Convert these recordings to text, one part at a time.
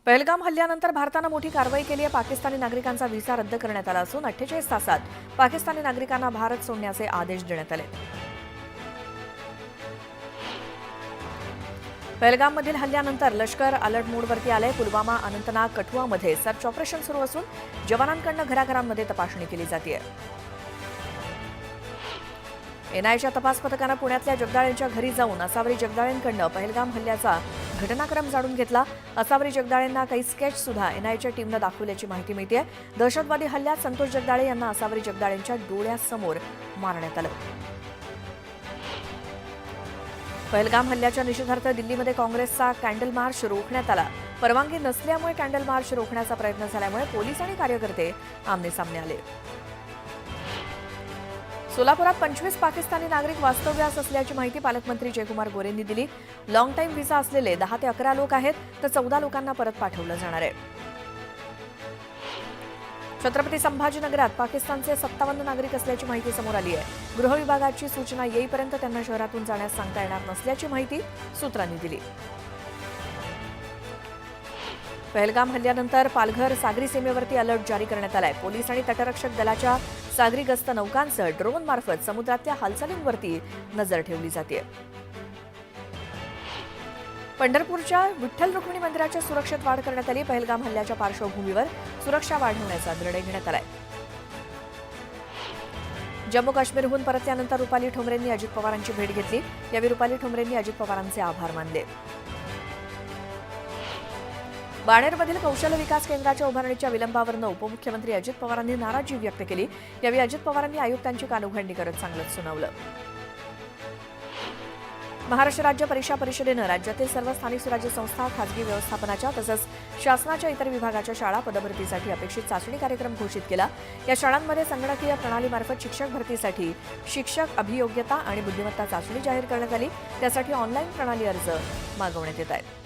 पहलगाम हल्ल्यानंतर भारतानं मोठी कारवाई केली आहे. पाकिस्तानी नागरिकांचा व्हिसा रद्द करण्यात आला असून 48 तासात पाकिस्तानी नागरिकांना भारत सोडण्याचे आदेश देण्यात आले. पहलगाममधील हल्ल्यानंतर लष्कर अलर्ट मोडवरती आले. पुलवामा, अनंतनाग, कठुआमध्ये सर्च ऑपरेशन सुरू असून जवानांकडून घराघरांमध्ये तपासणी केली जाते. एनआयच्या तपास पथकानं पुण्यातल्या जगदाळेंच्या घरी जाऊन असावरी जगदाळेंकडून पहलगाम हल्ल्याचा घटनाक्रम जाणून घेतला. असावरी जगदाळेंना काही स्केच सुद्धा एनआयच्या टीमनं दाखवल्याची माहिती मिळते. दहशतवादी हल्ल्यात संतोष जगदाळे यांना असावरी जगदाळेंच्या डोळ्यासमोर मारण्यात आलं. पहलगाम हल्ल्याच्या निषेधार्थ दिल्लीमध्ये काँग्रेसचा कॅन्डल मार्च रोखण्यात आला. परवानगी नसल्यामुळे कॅन्डल मार्च रोखण्याचा प्रयत्न झाल्यामुळे पोलीस आणि कार्यकर्ते आमनेसामने आले. सोलापुरात 25 पाकिस्तानी नागरिक वास्तव्यास असल्याची माहिती पालकमंत्री जयकुमार गोरेंनी दिली. लॉंग टाईम व्हिसा असलेले 10 ते 11 लोक आहेत, तर 14 लोकांना परत पाठवलं जाणार आहे. छत्रपती संभाजीनगरात पाकिस्तानचे 57 नागरिक असल्याची माहिती समोर आली आहे. गृह विभागाची सूचना येईपर्यंत त्यांना शहरातून जाण्यास सांगता येणार नसल्याची माहिती सूत्रांनी दिली. पहलगाम हल्ल्यानंतर पालघर सागरी सीमेवरती अलर्ट जारी करण्यात आलाय. पोलीस आणि तटरक्षक दलाच्या सागरी गस्त नौकांसह ड्रोन मार्फत समुद्रातल्या हालचालींवरती नजर ठेवली जाते. पंढरपूरच्या विठ्ठल रुक्मिणी मंदिराच्या सुरक्षेत वाढ करण्यात आली. पहलगाम हल्ल्याच्या पार्श्वभूमीवर सुरक्षा वाढवण्याचा निर्णय घेण्यात आलाय. जम्मू काश्मीरहून परतल्यानंतर रुपाली ठोंबरेंनी अजित पवारांची भेट घेतली. यावेळी रुपाली ठोंबरेंनी अजित पवारांचे आभार मानले. बाणेरमधील कौशल्य विकास केंद्राच्या उभारणीच्या विलंबावरून उपमुख्यमंत्री अजित पवारांनी नाराजी व्यक्त केली. यावेळी अजित पवारांनी आयुक्तांची कानउघडणी करत चांगलंच सुनावलं. महाराष्ट्र राज्य परीक्षा परिषदेनं राज्यातील सर्व स्थानिक स्वराज्य संस्था, खासगी व्यवस्थापनाच्या तसंच शासनाच्या इतर विभागाच्या शाळा पदभरतीसाठी अपेक्षित चाचणी कार्यक्रम घोषित केला. या शाळांमध्ये संगणकीय प्रणालीमार्फत शिक्षक भरतीसाठी शिक्षक अभियोग्यता आणि बुद्धिमत्ता चाचणी जाहीर करण्यात आली. त्यासाठी ऑनलाईन प्रणाली अर्ज मागवण्यात येत आहेत.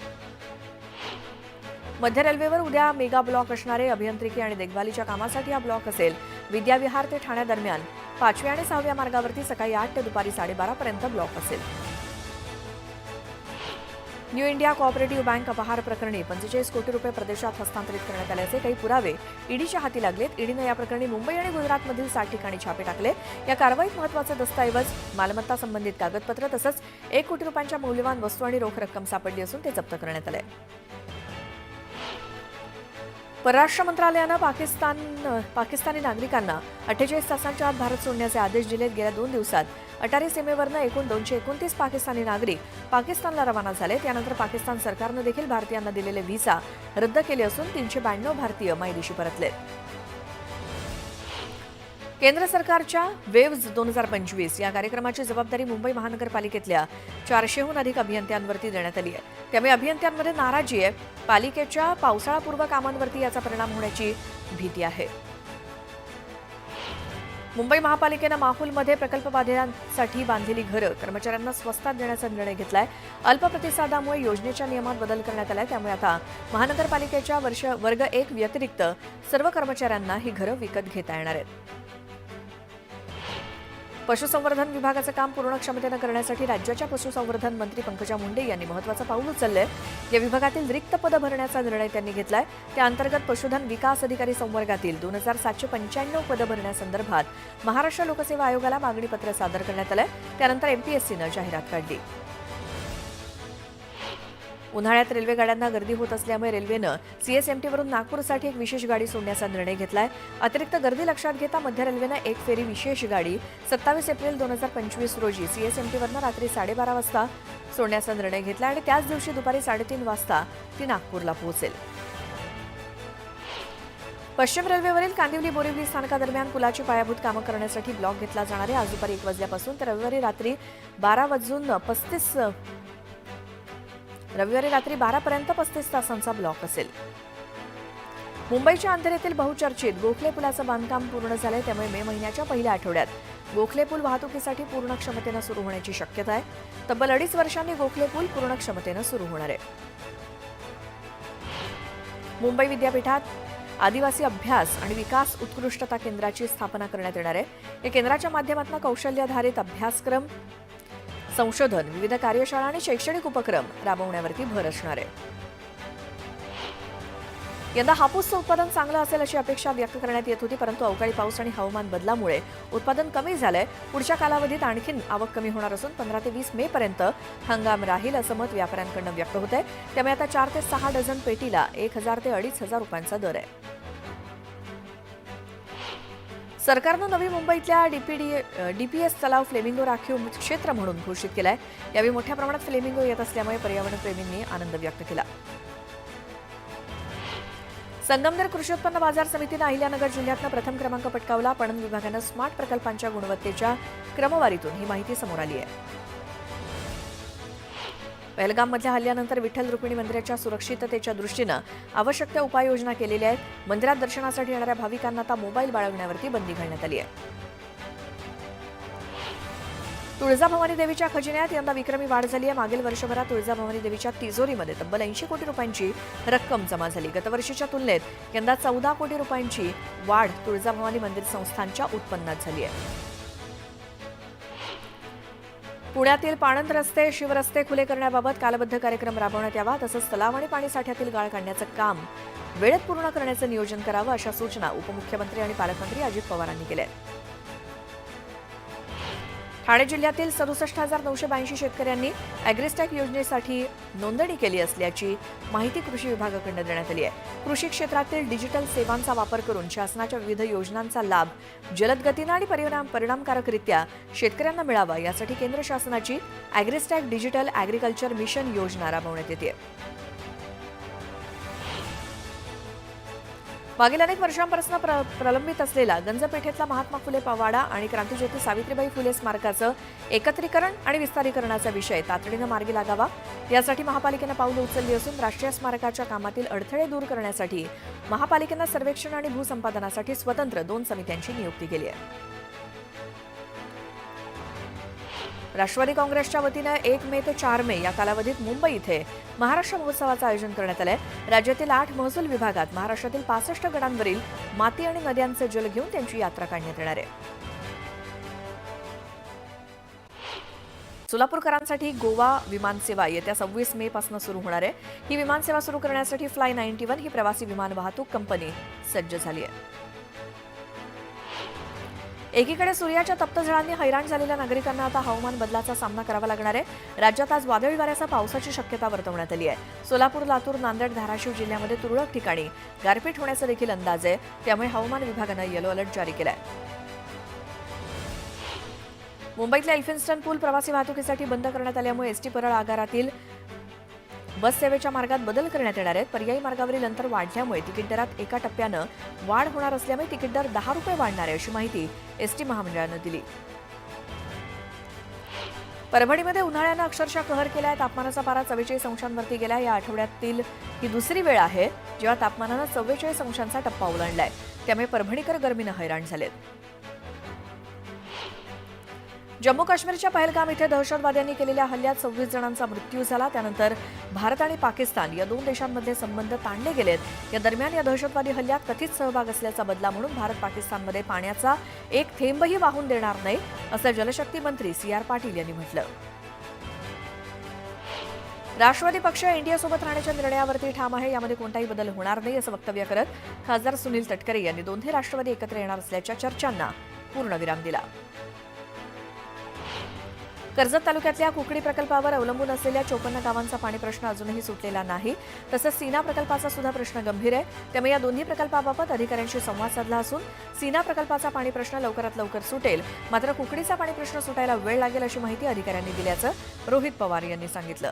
मध्य रेल्वेवर उद्या मेगा ब्लॉक असणारे. अभियांत्रिकी आणि देखभालीच्या कामासाठी हा ब्लॉक असेल. विद्याविहार ते ठाण्यादरम्यान 5व्या आणि 6व्या मार्गावरती सकाळी 8 ते दुपारी 12:30 पर्यंत ब्लॉक असेल. न्यू इंडिया कोऑपरेटिव्ह बँक अपहार प्रकरणी 45 कोटी रुपये प्रदेशात हस्तांतरित करण्यात आल्याचे काही पुरावे ईडीच्या हाती लागलेत. ईडीनं या प्रकरणी मुंबई आणि गुजरातमधील 60 ठिकाणी छापे टाकले. या कारवाईत महत्त्वाचे दस्तऐवज, मालमत्ता संबंधित कागदपत्र तसंच 1 कोटी रुपयांच्या मौल्यवान वस्तू आणि रोख रक्कम सापडली असून ते जप्त करण्यात आले. परराष्ट्र मंत्रालयानं पाकिस्तानी नागरिकांना 48 तासांच्या आत भारत सोडण्याचे आदेश दिलेत. गेल्या 2 दिवसात अटारी सीमेवरनं एकूण 229 पाकिस्तानी नागरिक पाकिस्तानला रवाना झाले. त्यानंतर पाकिस्तान सरकारनं देखील भारतीयांना दिलेले व्हिसा रद्द केले असून 392 भारतीय मायदेशी परतलेत. केंद्र सरकारच्या वेव्ज 2025 या कार्यक्रमाची जबाबदारी मुंबई महानगरपालिकेतल्या 400हून अधिक अभियंत्यांवरती देण्यात आली आहे. त्यामुळे अभियंत्यांमध्ये नाराजी आहे. पालिकेच्या पावसाळापूर्व कामांवरती याचा परिणाम होण्याची भीती आहे. मुंबई महापालिकेनं माहुलमध्ये प्रकल्पबाधितांसाठी बांधलेली घरं कर्मचाऱ्यांना स्वस्तात देण्याचा निर्णय घेतलाय. अल्प प्रतिसादामुळे योजनेच्या नियमात बदल करण्यात आलाय. त्यामुळे आता महानगरपालिकेच्या वर्ग 1 व्यतिरिक्त सर्व कर्मचाऱ्यांना ही घरं विकत घेता येणार आहेत. पशुसंवर्धन विभागाचं काम पूर्ण क्षमतेनं करण्यासाठी राज्याच्या पशुसंवर्धन मंत्री पंकजा मुंडे यांनी महत्त्वाचं पाऊल उचललंय. या विभागातील रिक्त पदं भरण्याचा निर्णय त्यांनी घेतलाय. त्या अंतर्गत पशुधन विकास अधिकारी संवर्गातील 2795 पदं भरण्यासंदर्भात महाराष्ट्र लोकसेवा आयोगाला मागणीपत्र सादर करण्यात आलंय. त्यानंतर एमपीएससीनं जाहिरात काढली. उन्हाळ्यात रेल्वे गाड्यांना गर्दी होत असल्यामुळे रेल्वेनं सीएसएमटीवरून नागपूरसाठी एक विशेष गाडी सोडण्याचा निर्णय घेतलाय. अतिरिक्त गर्दी लक्षात घेता मध्य रेल्वेनं एक फेरी विशेष गाडी 27 एप्रिल 2025 रोजी सीएसएमटीवरनं रात्री 12:30 वाजता सोडण्याचा निर्णय घेतला आणि त्याच दिवशी दुपारी 3:30 वाजता ती नागपूरला पोहोचेल. पश्चिम रेल्वेवरील कांदिवली बोरिवली स्थानकादरम्यान पुलाची पायाभूत कामं करण्यासाठी ब्लॉक घेतला जाणार आहे. आज दुपारी 1 वाजल्यापासून तर रविवारी रात्री 12पर्यंत 35 तासांचा ब्लॉक असेल. मुंबईच्या अंधेरीतील बहुचर्चित गोखले पुलाचं बांधकाम पूर्ण झालंय. त्यामुळे मे महिन्याच्या पहिल्या आठवड्यात गोखले पूल वाहतुकीसाठी पूर्ण क्षमतेनं सुरू होण्याची शक्यता आहे. तब्बल 2.5 वर्षांनी गोखले पूल पूर्ण क्षमतेनं सुरू होणार आहे. मुंबई विद्यापीठात आदिवासी अभ्यास आणि विकास उत्कृष्टता केंद्राची स्थापना करण्यात येणार आहे. या केंद्राच्या माध्यमातून कौशल्याधारित अभ्यासक्रम, संशोधन, विविध कार्यशाळा आणि शैक्षणिक उपक्रम राबवण्यावरती भर असणार आहे. यंदा हापूसचं उत्पादन चांगलं असेल अशी अपेक्षा व्यक्त करण्यात येत होती, परंतु अवकाळी पाऊस आणि हवामान बदलामुळे उत्पादन कमी झालंय. पुढच्या कालावधीत आणखीन आवक कमी होणार असून 15 ते 20 मे पर्यंत हंगाम राहील असं मत व्यापाऱ्यांकडून व्यक्त होत आहे. त्यामुळे आता 4 ते 6 डझन पेटीला 1,000 ते 2,500 रुपयांचा दर आहे. सरकारनं नवी मुंबईतल्या डीपीएस तलाव फ्लेमिंगो राखीव क्षेत्र म्हणून घोषित केलाय. यावेळी मोठ्या प्रमाणात फ्लेमिंगो येत असल्यामुळे पर्यावरणप्रेमींनी आनंद व्यक्त केला. संगमनेर कृषी उत्पन्न बाजार समितीनं अहिल्यानगर जिल्ह्यातनं प्रथम क्रमांक पटकावला. पणन विभागानं स्मार्ट प्रकल्पांच्या गुणवत्तेच्या क्रमवारीतून ही माहिती समोर आली आहे. पहलगाममधल्या हल्ल्यानंतर विठ्ठल रुक्मिणी मंदिराच्या सुरक्षिततेच्या दृष्टीनं आवश्यक त्या उपाययोजना केलेल्या आहेत. मंदिरात दर्शनासाठी येणाऱ्या भाविकांना आता मोबाईल बाळगण्यावरती बंदी घालण्यात आली आहे. तुळजाभवानी देवीच्या खजिन्यात यंदा विक्रमी वाढ झाली आहे. मागील वर्षभरात तुळजाभवानी देवीच्या तिजोरीमध्ये तब्बल 80 कोटी रुपयांची रक्कम जमा झाली. गतवर्षीच्या तुलनेत यंदा 14 कोटी रुपयांची वाढ तुळजाभवानी मंदिर संस्थानच्या उत्पन्नात झाली आहे. पुण्यातील पाणंद रस्ते, शिवरस्ते खुले करण्याबाबत कालबद्ध कार्यक्रम राबवण्यात यावा, तसंच तलाव आणि पाणीसाठ्यातील गाळ काढण्याचं काम वेळेत पूर्ण करण्याचं नियोजन करावं, अशा सूचना उपमुख्यमंत्री आणि पालकमंत्री अजित पवारांनी केल्या आहेत. ठाणे जिल्ह्यातील 67,982 शेतकऱ्यांनी अॅग्रिस्टॅक योजनेसाठी नोंदणी केली असल्याची माहिती कृषी विभागाकडून देण्यात आली आहे. कृषी क्षेत्रातील डिजिटल सेवांचा वापर करून शासनाच्या विविध योजनांचा लाभ जलद गतीनं आणि परिणामकारकरित्या शेतकऱ्यांना मिळावा, यासाठी केंद्र शासनाची अॅग्रिस्टॅक डिजिटल ॲग्रिकल्चर मिशन योजना राबवण्यात येते. मागील अनेक वर्षांपासून प्रलंबित असलेला गंजपेठेतला महात्मा फुले वाडा आणि क्रांतीज्योती सावित्रीबाई फुले स्मारकाचं एकत्रीकरण आणि विस्तारीकरणाचा विषय तातडीनं मार्गी लागावा, यासाठी महापालिकेनं पावलं उचलली असून राष्ट्रीय स्मारकाच्या कामातील अडथळे दूर करण्यासाठी महापालिकेनं सर्वेक्षण आणि भूसंपादनासाठी स्वतंत्र 2 समित्यांची नियुक्ती केली आहे. राष्ट्रवादी काँग्रेसच्या वतीनं 1 मे ते 4 मे या कालावधीत मुंबई इथे महाराष्ट्र महोत्सवाचं आयोजन करण्यात आलंय. राज्यातील 8 महसूल विभागात महाराष्ट्रातील 65 गडांवरील माती आणि नद्यांचे जल घेऊन त्यांची यात्रा काढण्यात येणार आहे. सोलापूरकरांसाठी गोवा विमानसेवा येत्या 26 मे पासून सुरू होणार आहे. ही विमानसेवा सुरू करण्यासाठी फ्लाय 91 ही प्रवासी विमान वाहतूक कंपनी सज्ज झाली आहे. एकीकडे सूर्याच्या तप्तझळांनी हैराण झालेल्या नागरिकांना आता हवामान बदलाचा सामना करावा लागणार आहे. राज्यात आज वादळी वाऱ्यासह पावसाची शक्यता वर्तवण्यात आली आहे. सोलापूर, लातूर, नांदेड, धाराशिव जिल्ह्यामध्ये तुरळक ठिकाणी गारपीट होण्याचा देखील अंदाज आहे. त्यामुळे हवामान विभागानं येलो अलर्ट जारी केलाय. मुंबईतल्या एल्फिन्स्टन पूल प्रवासी वाहतुकीसाठी बंद करण्यात आल्यामुळे एसटी परळ आगारातील बस सेवेच्या मार्गात बदल करण्यात येणार आहेत. पर्यायी मार्गावरील अंतर वाढल्यामुळे तिकीट दरात एका टप्प्यानं वाढ होणार असल्यामुळे तिकीट दर 10 रुपये वाढणार आहे, अशी माहिती एसटी महामंडळानं दिली. परभणीमध्ये उन्हाळ्यानं अक्षरशः कहर केलाय. तापमानाचा पारा 44 अंशांवरती गेला. या आठवड्यातील ही दुसरी वेळ आहे जेव्हा तापमानानं 44 अंशांचा टप्पा ओलांडलाय. त्यामुळे परभणीकर गरमीनं हैराण झालेत. जम्मू काश्मीरच्या पहलगाम इथे दहशतवाद्यांनी केलेल्या हल्ल्यात 26 जणांचा मृत्यू झाला. त्यानंतर भारत आणि पाकिस्तान या 2 देशांमधले संबंध ताणले गेलेत. या दरम्यान या दहशतवादी हल्ल्यात कथित सहभाग असल्याचा बदला म्हणून भारत पाकिस्तानमध्ये पाण्याचा एक थेंबही वाहून देणार नाही, असं जलशक्ती मंत्री CR पाटील यांनी म्हटलं. राष्ट्रवादी पक्ष एनडीएसोबत राहण्याच्या निर्णयावरती ठाम आहे. यामध्ये कोणताही बदल होणार नाही, असं वक्तव्य करत खासदार सुनील तटकरे यांनी दोन्ही राष्ट्रवादी एकत्र येणार असल्याच्या चर्चांना पूर्णविराम दिला. कर्जत तालुक्यातल्या कुकडी प्रकल्पावर अवलंबून असलेल्या 54 गावांचा पाणी प्रश्न अजूनही सुटलेला नाही. तसंच सीना प्रकल्पाचा सुद्धा प्रश्न गंभीर आहे. त्यामुळे या दोन्ही प्रकल्पाबाबत अधिकाऱ्यांशी संवाद साधला असून सीना प्रकल्पाचा पाणी प्रश्न लवकरात लवकर सुटेल, मात्र कुकडीचा पाणी प्रश्न सुटायला वेळ लागेल, अशी माहिती अधिकाऱ्यांनी दिल्याचं रोहित पवार यांनी सांगितलं.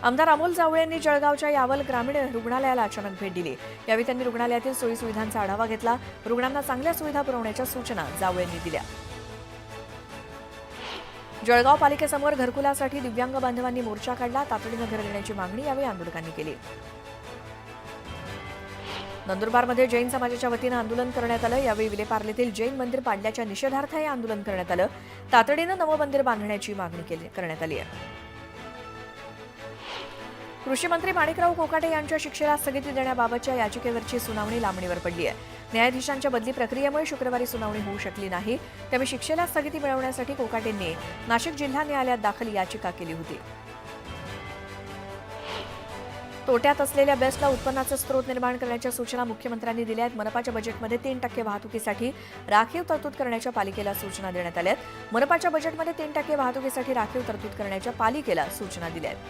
आमदार अमोल जावळे यांनी जळगावच्या यावल ग्रामीण रुग्णालयाला अचानक भेट दिली. यावेळी त्यांनी रुग्णालयातील सोयीसुविधांचा आढावा घेतला. रुग्णांना चांगल्या सुविधा पुरवण्याच्या सूचना जावळे यांनी दिल्या. जळगाव पालिकेसमोर घरकुलासाठी दिव्यांग बांधवांनी मोर्चा काढला. तातडीनं घर देण्याची मागणी यावेळी आंदोलकांनी केली. नंदुरबारमध्ये जैन समाजाच्या वतीनं आंदोलन करण्यात आलं. यावेळी विलेपार्लेतील जैन मंदिर पाडल्याच्या निषेधार्थ हे आंदोलन करण्यात आलं. तातडीनं नवं मंदिर बांधण्याची मागणी करण्यात आली आहे. कृषी मंत्री माणिकराव कोकाटे यांच्या शिक्षेला स्थगिती देण्याबाबतच्या याचिकेवरची सुनावणी लांबणीवर पडली आहे. न्यायाधीशांच्या बदली प्रक्रियेमुळे शुक्रवारी सुनावणी होऊ शकली नाही. त्यामुळे शिक्षेला स्थगिती मिळवण्यासाठी कोकाटेंनी नाशिक जिल्हा न्यायालयात दाखल याचिका केली होती. तोट्यात असलेल्या बेस्टला उत्पन्नाचे स्रोत निर्माण करण्याच्या सूचना मुख्यमंत्र्यांनी दिल्या आहेत. मनपाच्या बजेटमध्ये 3% वाहतुकीसाठी राखीव तरतूद करण्याच्या पालिकेला सूचना देण्यात आल्या आहेत. मनपाच्या बजेटमध्ये 3% वाहतुकीसाठी राखीव तरतूद करण्याच्या पालिकेला सूचना दिल्या आहेत.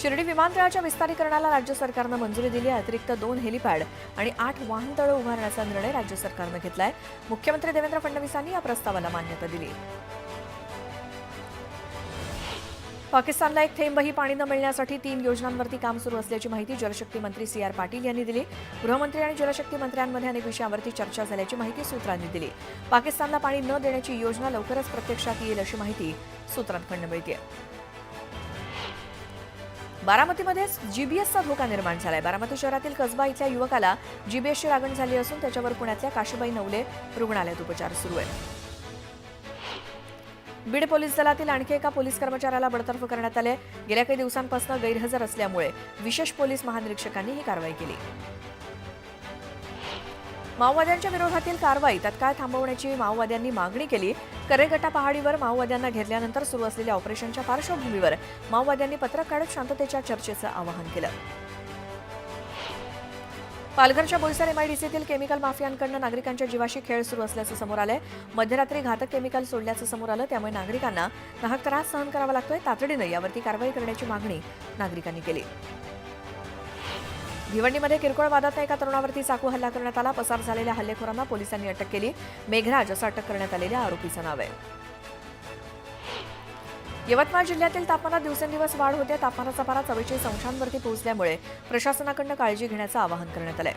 शिर्डी विमानतळाच्या विस्तारीकरणाला राज्य सरकारनं मंजुरी दिली आहे. अतिरिक्त 2 हेलिपॅड आणि 8 वाहनतळं उभारण्याचा निर्णय राज्य सरकारनं घेतलाय. मुख्यमंत्री देवेंद्र फडणवीसांनी या प्रस्तावाला मान्यता दिली. पाकिस्तानला एक थेंबही पाणी न मिळण्यासाठी 3 योजनांवरती काम सुरू असल्याची माहिती जलशक्ती मंत्री CR पाटील यांनी दिली. गृहमंत्री आणि जलशक्ती मंत्र्यांमध्ये अनेक विषयांवरती चर्चा झाल्याची माहिती सूत्रांनी दिली. पाकिस्तानला पाणी न देण्याची योजना लवकरच प्रत्यक्षात येईल अशी माहिती सूत्रांकडून मिळते. बारामतीमध्ये जीबीएसचा धोका निर्माण झालाय. बारामती शहरातील कसबा इथल्या युवकाला जीबीएसची लागण झाली असून त्याच्यावर पुण्यातल्या काशीबाई नवले रुग्णालयात उपचार सुरू आहेत. बीड पोलीस दलातील आणखी एका पोलीस कर्मचाऱ्याला बडतर्फ करण्यात आले. गेल्या काही दिवसांपासून गैरहजर असल्यामुळे विशेष पोलीस महानिरीक्षकांनी ही कारवाई केली. माओवाद्यांच्या विरोधातील कारवाई तत्काळ थांबवण्याची माओवाद्यांनी मागणी केली. करेगटा पहाडीवर माओवाद्यांना घेरल्यानंतर सुरू असलेल्या ऑपरेशनच्या पार्श्वभूमीवर माओवाद्यांनी पत्रक काढत शांततेच्या चर्चेचं आवाहन केलं. पालघरच्या बोईसर MIDCतील केमिकल माफियांकडून नागरिकांच्या जीवाशी खेळ सुरू असल्याचं समोर आलंय. मध्यरात्री घातक केमिकल सोडल्याचं समोर आलं. त्यामुळे नागरिकांना नाहक त्रास सहन करावा लागतोय. तातडीनं यावरती कारवाई करण्याची मागणी नागरिकांनी केली. भिवंडीमध्ये किरकोळ वादात एका तरुणावरती चाकू हल्ला करण्यात आला. पसार झालेल्या हल्लेखोरांना पोलिसांनी अटक केली. मेघराज असं अटक करण्यात आलेल्या आरोपीचं नाव आहे. यवतमाळ जिल्ह्यातील तापमानात दिवसेंदिवस वाढ होते. तापमानाचा पारा 44 अंशांवरती पोहोचल्यामुळे प्रशासनाकडून काळजी घेण्याचं आवाहन करण्यात आलंय.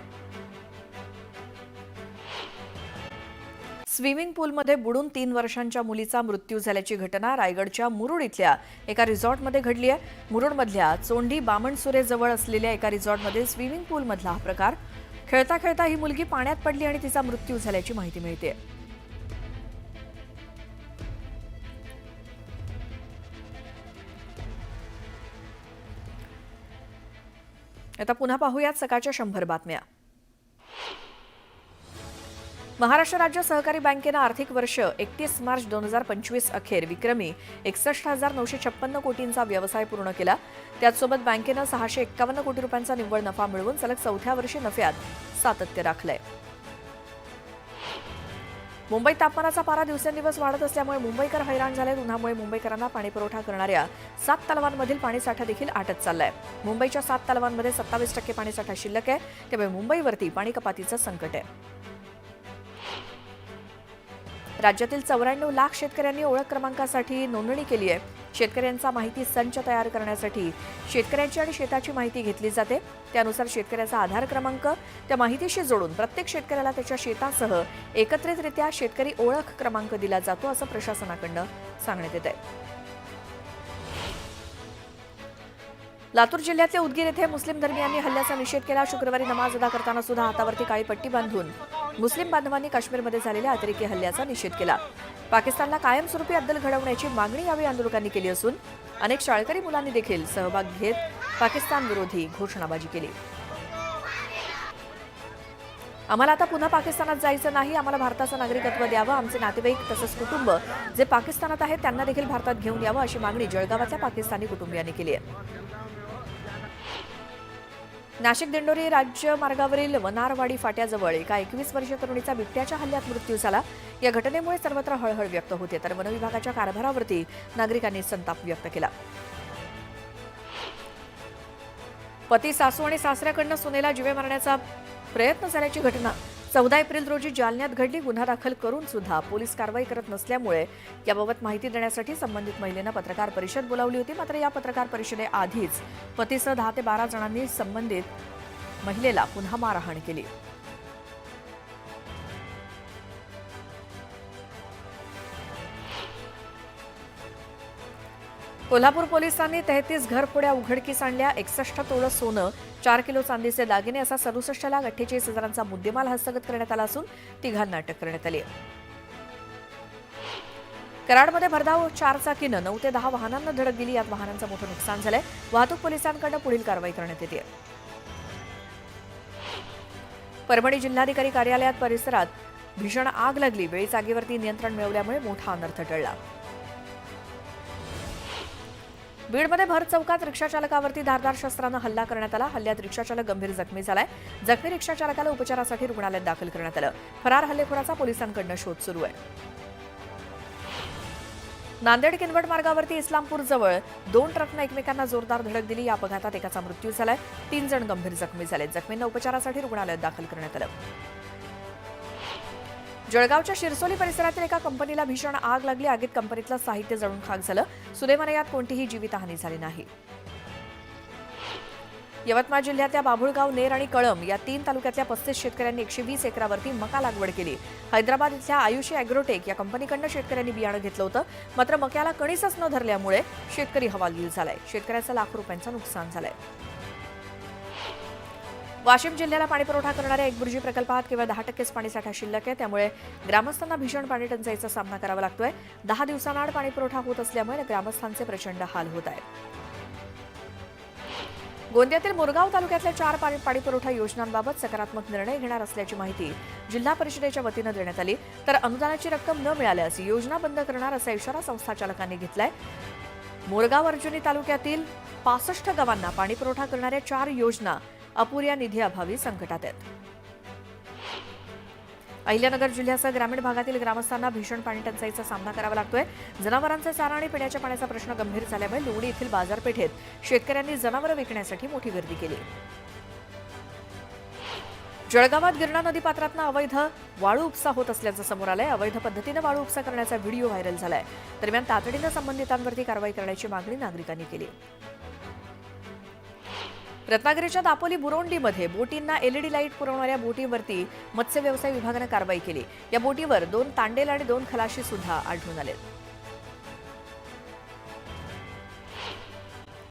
स्विमिंग पूलमध्ये बुडून 3 वर्षांच्या मुलीचा मृत्यू झाल्याची घटना रायगडच्या मुरुड इथल्या एका रिसॉर्टमध्ये घडली आहे. मुरुडमधल्या चोंडी बामणसुरे जवळ असलेल्या एका रिसॉर्टमध्ये स्विमिंग पूलमधला हा प्रकार. खेळता खेळता ही मुलगी पाण्यात पडली आणि तिचा मृत्यू झाल्याची माहिती मिळते. आता पुन्हा पाहूयात सकाळच्या 100 बातम्या. महाराष्ट्र राज्य सहकारी बँकेनं आर्थिक वर्ष 31 मार्च 2025 अखेर विक्रमी 61,956 कोटींचा व्यवसाय पूर्ण केला. त्याचसोबत बँकेनं 651 कोटी रुपयांचा निव्वळ नफा मिळवून सलग 4थ्या वर्षी नफ्यात सातत्य राखलंय. मुंबईत तापमानाचा पारा दिवसेंदिवस वाढत असल्यामुळे मुंबईकर हैराण झाले. उन्हामुळे मुंबईकरांना पाणीपुरवठा करणाऱ्या 7 तलावांमधील पाणीसाठा देखील आटत चाललाय. मुंबईच्या 7 तलावांमध्ये 27% पाणीसाठा शिल्लक आहे. त्यामुळे मुंबईवरती पाणी कपातीचं संकट आहे. राज्यातील 94 लाख शेतकऱ्यांनी ओळख क्रमांकासाठी नोंदणी केली आहे. शेतकऱ्यांचा माहिती संच तयार करण्यासाठी शेतकऱ्यांची आणि शेताची माहिती घेतली जाते. त्यानुसार शेतकऱ्याचा आधार क्रमांक त्या माहितीशी जोडून प्रत्येक शेतकऱ्याला त्याच्या शेतासह एकत्रितरित्या शेतकरी ओळख क्रमांक दिला जातो असं प्रशासनाकडून सांगण्यात येत आहे. लातूर जिल्ह्यातल्या उदगीर येथे मुस्लिम धर्मीयांनी हल्ल्याचा निषेध केला. शुक्रवारी नमाज अदा करताना सुद्धा हातावरती काळी पट्टी बांधून मुस्लिम बांधवांनी काश्मीरमध्ये झालेल्या अतिरेकी हल्ल्याचा निषेध केला. पाकिस्तानला कायमस्वरूपी अद्दल घडवण्याची मागणी यावेळी आंदोलकांनी केली असून अनेक शाळकरी मुलांनी देखील सहभाग घेत पाकिस्तान विरोधी घोषणाबाजी केली. आम्हाला आता पुन्हा पाकिस्तानात जायचं नाही. आम्हाला भारताचं नागरिकत्व द्यावं. आमचे नातेवाईक तसंच कुटुंब जे पाकिस्तानात आहेत त्यांना देखील भारतात घेऊन यावं अशी मागणी जळगावातल्या पाकिस्तानी कुटुंबियांनी केली आहे. नाशिक दिंडोरी राज्य मार्गावरील वनारवाडी फाट्याजवळ एका 21 वर्षीय तरुणीचा बिबट्याच्या हल्ल्यात मृत्यू झाला. या घटनेमुळे सर्वत्र हळहळ व्यक्त होते तर वनविभागाच्या कारभारावरती नागरिकांनी संताप व्यक्त केला. पती, सासू आणि सासऱ्याकडून सुनेला जीवे मारण्याचा प्रयत्न झाल्याची घटना 14 एप्रिल रोजी जालन्यात घडली. गुन्हा दाखल करून सुद्धा पोलीस कारवाई करत नसल्यामुळे याबाबत माहिती देण्यासाठी संबंधित महिलेनं पत्रकार परिषद बोलावली होती. मात्र या पत्रकार परिषदेआधीच पतीसह 10 ते 12 जणांनी संबंधित महिलेला पुन्हा मारहाण केली. कोल्हापूर पोलिसांनी 33 घरफोड्या उघडकीस आणल्या. 61 तोळं सोनं, 4 किलो चांदीचे दागिने असा 67,48,000चा मुद्देमाल हस्तगत करण्यात आला असून तिघांना अटक करण्यात आली. कराडमध्ये भरधाव 4 चाकीनं 9 ते 10 वाहनांना धडक दिली. यात वाहनांचं मोठं नुकसान झालंय. वाहतूक पोलिसांकडून पुढील कारवाई करण्यात येते. परभणी जिल्हाधिकारी कार्यालयात परिसरात भीषण आग लागली. वेळीच आगीवरती नियंत्रण मिळवल्यामुळे मोठा अनर्थ टळला. बीडमध्ये भर चौकात रिक्षाचालकावरती धारदार शस्त्रानं हल्ला करण्यात आला. हल्ल्यात रिक्षाचालक गंभीर जखमी झालाय. जखमी रिक्षाचालकाला उपचारासाठी रुग्णालयात दाखल करण्यात आलं. फरार हल्लेखोराचा पोलिसांकडून शोध सुरू आहे. नांदेड किनवट मार्गावरती इस्लामपूर जवळ 2 ट्रकनं एकमेकांना जोरदार धडक दिली. या अपघातात एकाचा मृत्यू झालाय. 3 जण गंभीर जखमी झाले. जखमींना उपचारासाठी रुग्णालयात दाखल करण्यात आलं. जळगावच्या शिरसोली परिसरातील एका कंपनीला भीषण आग लागली. आगीत कंपनीतलं साहित्य जळून खाक झालं. सुदैवाने यात कोणतीही जीवितहानी झाली नाही. यवतमाळ जिल्ह्यातल्या बाभुळगाव, नेर आणि कळंब या 3 तालुक्यातल्या 35 शेतकऱ्यांनी 120 एकरावरती मका लागवड केली. हैदराबाद इथल्या आयुषी अॅग्रोटेक या कंपनीकडून शेतकऱ्यांनी बियाणं घेतलं होतं. मात्र मक्याला कणीसच न धरल्यामुळे शेतकरी हवालदिल झालाय. शेतकऱ्याचं लाखो रुपयांचं नुकसान झालंय. वाशिम जिल्ह्याला पाणीपुरवठा करणाऱ्या एकबुर्जी प्रकल्पात केवळ 10% पाणीसाठा शिल्लक आहे. त्यामुळे ग्रामस्थांना भीषण पाणी टंचाईचा सामना करावा लागतोय. 10 दिवसांआड पाणीपुरवठा होत असल्यामुळे ग्रामस्थांचे प्रचंड हाल होत आहेत. गोंदियातील मोरगाव तालुक्यातल्या 4 पाणीपुरवठा योजनांबाबत सकारात्मक निर्णय घेणार असल्याची माहिती जिल्हा परिषदेच्या वतीनं देण्यात आली. तर अनुदानाची रक्कम न मिळाल्यास योजना बंद करणार असा इशारा संस्थाचालकांनी घेतलाय. मोरगाव अर्जुनी तालुक्यातील 65 गावांना पाणीपुरवठा करणाऱ्या 4 योजना अपुऱ्या निधीअभावी संकटात आहेत. अहिल्यानगर जिल्ह्यासह ग्रामीण भागातील ग्रामस्थांना भीषण पाणी टंचाईचा सामना करावा लागतोय. जनावरांचा चारा आणि पिण्याच्या पाण्याचा प्रश्न गंभीर झाल्यामुळे लोणी येथील बाजारपेठेत शेतकऱ्यांनी जनावरं विकण्यासाठी मोठी गर्दी केली. जळगावात गिरणा नदीपात्रातनं अवैध वाळू उपसा होत असल्याचं समोर आलंय. अवैध पद्धतीनं वाळू उपसा करण्याचा व्हिडिओ व्हायरल झालाय. दरम्यान तातडीनं संबंधितांवरती कारवाई करण्याची मागणी नागरिकांनी केली. रत्नागिरीच्या दापोली बुरोंडीमध्ये बोटींना एलईडी लाईट पुरवणाऱ्या बोटीवरती मत्स्य व्यवसाय विभागानं कारवाई केली. या बोटीवर 2 तांडेल आणि 2 खलाशी सुद्धा आढळून आले.